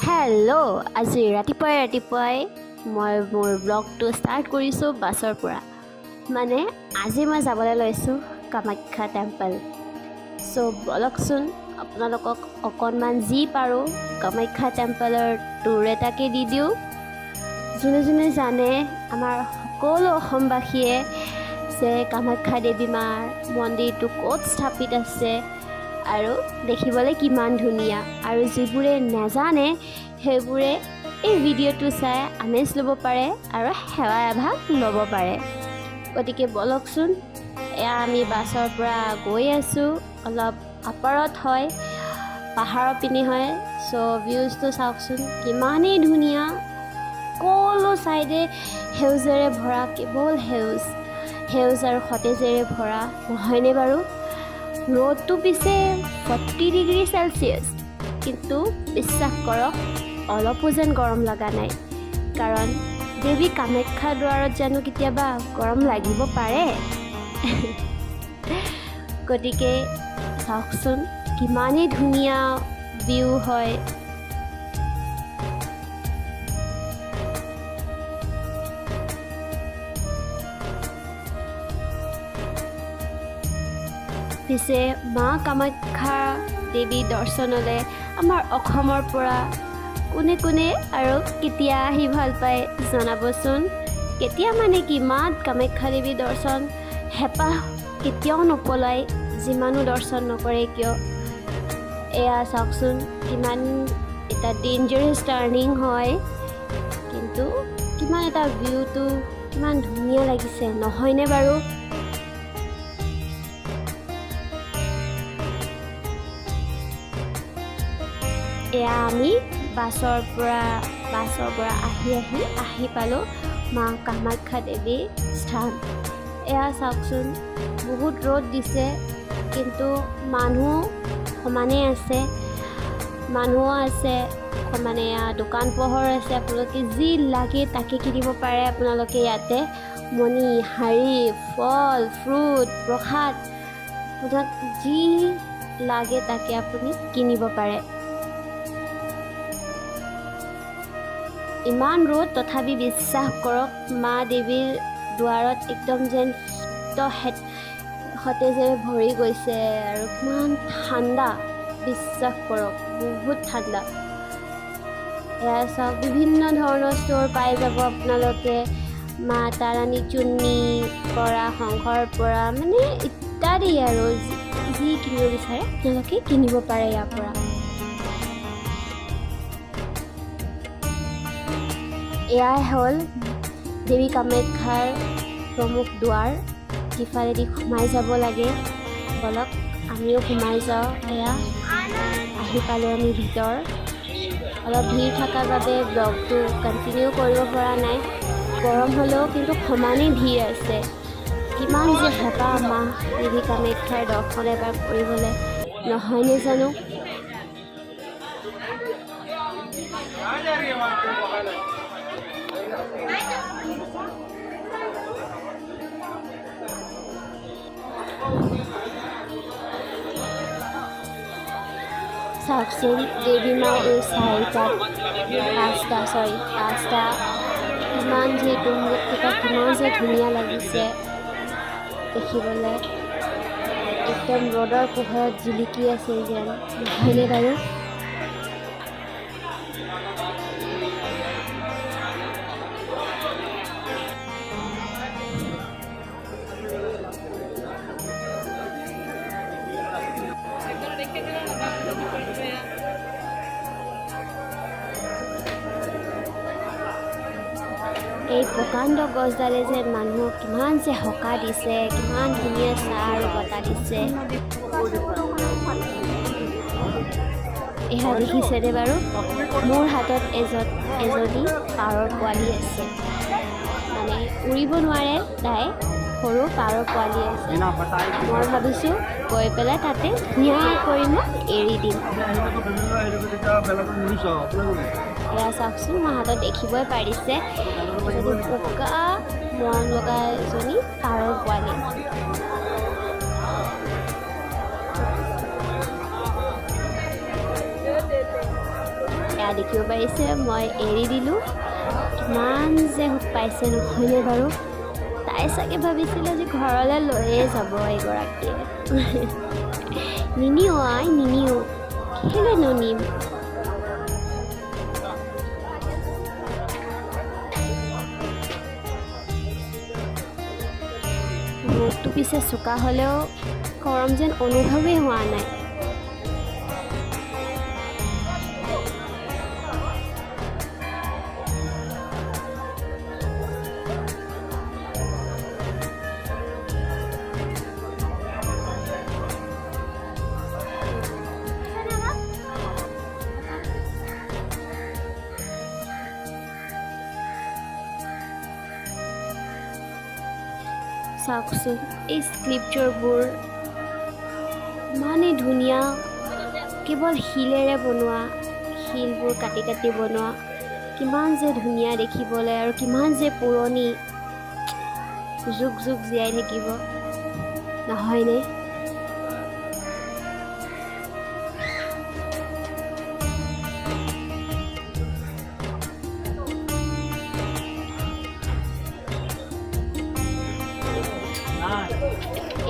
Hello' আজি ৰাতিপুৱাই মই মোৰ ব্লগটো ষ্টাৰ্ট কৰিছোঁ বাছৰ পৰা। মানে আজি মই যাবলৈ লৈছোঁ কামাখ্যা টেম্পল। চ' বলকচোন আপোনালোকক অকণমান যি পাৰোঁ কামাখ্যা টেম্পলৰ টুৰ এটাকে দি দিওঁ। যোনে যোনে জানে আমাৰ সকলো অসমবাসীয়ে যে কামাখ্যা দেৱী মাৰ মন্দিৰটো ক'ত স্থাপিত আছে আৰু দেখিবলৈ কিমান ধুনীয়া, আৰু যিবোৰে নাজানে সেইবোৰে এই ভিডিঅ'টো চাই আমেজ ল'ব পাৰে আৰু সেৱা এভাগ ল'ব পাৰে। গতিকে বলকচোন, এয়া আমি বাছৰ পৰা গৈ আছোঁ। অলপ আপাৰত হয়, পাহাৰৰ পিনে হয়। চ' ভিউজটো চাওকচোন কিমানেই ধুনীয়া, সকলো ছাইডে সেউজেৰে ভৰা, কেৱল সেউজ আৰু সতেজেৰে ভৰা, নহয়নে বাৰু? ৰ'দটো পিছে 40 ডিগ্ৰী চেলচিয়াছ, কিন্তু বিশ্বাস কৰক অলপো যেন গৰম লগা নাই। কাৰণ দেৱী কামাখ্যা দুৱাৰত জানো কেতিয়াবা গৰম লাগিব পাৰে? গতিকে চাওকচোন কিমানেই ধুনীয়া ভিউ হয়। পিছে মা কামাখ্যা দেৱী দৰ্শনলৈ আমাৰ অসমৰ পৰা কোনে কোনে আৰু কেতিয়া আহি ভাল পায় জনাবচোন। কেতিয়া মানে কি, মাত কামাখ্যা দেৱী দৰ্শন হেঁপাহ কেতিয়াও নপলায়, যিমানো দৰ্শন নকৰে কিয়। এয়া চাওকচোন কিমান এটা ডেঞ্জাৰাছ টাৰ্ণিং হয়, কিন্তু কিমান এটা ভিউটো কিমান ধুনীয়া লাগিছে, নহয়নে বাৰু? এয়া আমি বাছৰ পৰা আহি পালোঁ মা কামাখ্যা দেৱীৰ স্থান। এয়া চাওকচোন বহুত ৰ'দ দিছে, কিন্তু মানুহ সমানেই আছে, মানুহো আছে সমানে। এয়া দোকান পোহৰ আছে, আপোনালোকে যি লাগে তাকে কিনিব পাৰে। আপোনালোকে ইয়াতে মণি, শাৰী, ফল, ফ্ৰুট, প্ৰসাদ, আপোনাক যি লাগে তাকে আপুনি কিনিব পাৰে। ইমান ৰ'দ তথাপি বিশ্বাস কৰক মা দেৱীৰ দুৱাৰত একদম যেন সতেজেৰে ভৰি গৈছে, আৰু কিমান ঠাণ্ডা বিশ্বাস কৰক, বহুত ঠাণ্ডা। এয়া চাওক বিভিন্ন ধৰণৰ ষ্ট'ৰ পাই যাব আপোনালোকে, মা তাৰাণী চুন্নী পৰা, শংখৰ পৰা, মানে ইত্যাদি আৰু যি কিনিব বিচাৰে আপোনালোকে কিনিব পাৰে ইয়াৰ পৰা। এয়াই হ'ল দেৱী কামাখ্যাৰ প্ৰমুখ দুৱাৰ। সিফালেদি সোমাই যাব লাগে, বলক আমিও সোমাই যাওঁ। এয়া আহি পালোঁ আমি ভিতৰ। অলপ ভিৰ থকাৰ বাবে ব্লগটো কণ্টিনিউ কৰিব পৰা নাই। গৰম হ'লেও কিন্তু সমানেই ভিৰ আছে। কিমান যে হেঁপাহ মা দেৱী কামাখ্যাৰ দৰ্শন এবাৰ কৰিবলৈ, নহয়নে জানো? চাওকচোন দেৱী মাৰ এই পাঁচটা কিমান যে ধুনীয়া লাগিছে দেখিবলৈ। একদম ৰ'দৰ পোহৰত জিলিকি আছে যেন, নহয়নে বাৰু? এই প্ৰকাণ্ড গছডালে যে মানুহক কিমান যে সকাহ দিছে, কিমান ধুনীয়া ছাঁ আৰু বতাহ দিছে। এয়া দেখিছেনে বাৰু? মোৰ হাতত এজনী পাৰৰ পোৱালি আছে, মানে উৰিব নোৱাৰে, তাই সৰু পাৰৰ পোৱালি আছে। মই ভাবিছোঁ গৈ পেলাই তাতে ধুনীয়াকৈ মই এৰি দিম। এয়া চাওকচোন, মোৰ হাতত দেখিবই পাৰিছে এজনী বগা মৰম লগা এজনী পাৰৰ পোৱালি। এয়া এয়া দেখিব পাৰিছে মই এৰি দিলোঁ। কিমান যে সুখ পাইছে নহয়নে বাৰু। তাই চাগে ভাবিছিলে যে ঘৰলৈ লৈয়ে যাব এগৰাকীয়ে। নিনিও আই নিনিও, কেলেনো নিম। ৰ'দটো পিছে চোকা হ'লেও গৰম যেন অনুভৱেই হোৱা নাই। চাওকচোন এই স্ক্ৰিপ্টৰবোৰ ইমানেই ধুনীয়া, কেৱল শিলেৰে বনোৱা, শিলবোৰ কাটি কাটি বনোৱা, কিমান যে ধুনীয়া দেখিবলৈ আৰু কিমান যে পুৰণি, যুগ যুগ জীয়াই থাকিব নহয়নে।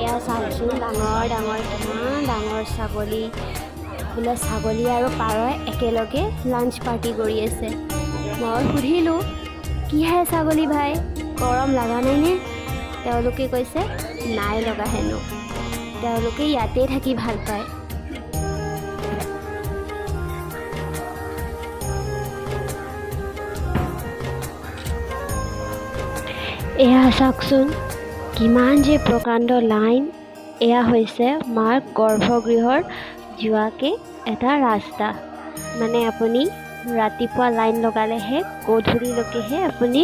এয়া চাওকচোন ডাঙৰ ডাঙৰ কিমান ডাঙৰ ছাগলী, বোলে ছাগলী আৰু পাৰই একেলগে লাঞ্চ পাৰ্টি কৰি আছে। মই সুধিলোঁ কিহে ছাগলী ভাই, গৰম লগা নাইনে? তেওঁলোকে কৈছে নাই লগা হেনো, তেওঁলোকে ইয়াতেই থাকি ভাল পায়। এয়া চাওকচোন কিমান যে প্ৰকাণ্ড লাইন। এয়া হৈছে মাৰ গৰ্ভগৃহৰ যোৱাকৈ এটা ৰাস্তা। মানে আপুনি ৰাতিপুৱা লাইন লগালেহে গধূলিলৈকেহে আপুনি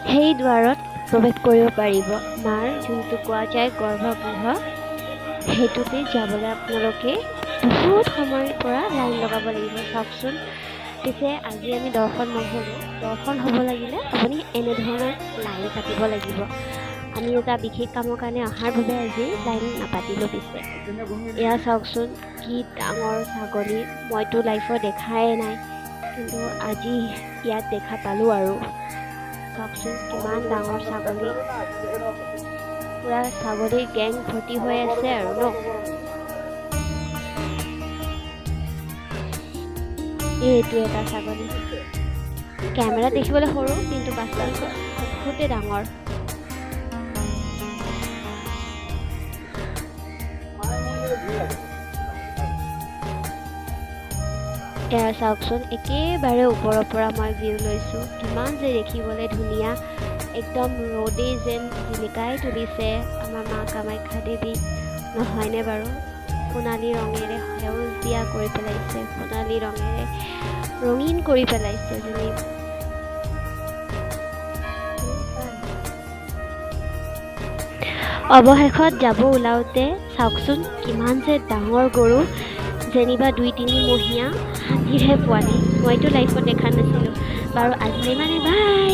সেই দুৱাৰত প্ৰৱেশ কৰিব পাৰিব। মাৰ যোনটো কোৱা যায় গৰ্ভগৃহ, সেইটোতে যাবলৈ আপোনালোকে বহুত সময়ৰ পৰা লাইন লগাব লাগিব। চাওকচোন পিছে আজি আমি দৰ্শন নহ'লোঁ, দৰ্শন হ'ব লাগিলে আপুনি এনেধৰণৰ লাইন পাতিব লাগিব। আমি এটা বিশেষ কামৰ কাৰণে অহাৰ বাবে আজি লাইন নাপাতিলোঁ। পিছে এয়া চাওকচোন কি ডাঙৰ ছাগলী, মইতো লাইফত দেখাই নাই, কিন্তু আজি ইয়াত দেখা পালোঁ। আৰু চাওকচোন কিমান ডাঙৰ ছাগলী, পূৰা ছাগলীৰ গেং ভৰ্তি হৈ আছে আৰু ন। এইটো এটা ছাগলী, কেমেৰাত দেখিবলৈ সৰু কিন্তু বাস্তৱত বহুতে ডাঙৰ। এয়া চাওকচোন একেবাৰে ওপৰৰ পৰা মই ভিউ লৈছোঁ, কিমান যে দেখিবলৈ ধুনীয়া, একদম ৰ'দেই যেন জিলিকাই তুলিছে আমাৰ মা কামাখ্যা দেৱী নহয়নে বাৰু। সোণালী ৰঙেৰে সেউজীয়া কৰি পেলাইছে, সোণালী ৰঙেৰে ৰঙীন কৰি পেলাইছে যেনে। অৱশেষত যাব ওলাওঁতে চাওকচোন কিমান যে ডাঙৰ গৰু, যেনিবা 2-3 মহীয়া হাতীৰহে পোৱালি। মইতো লাইফত দেখা নাছিলোঁ বাৰু। আজিলৈ মানে বাই।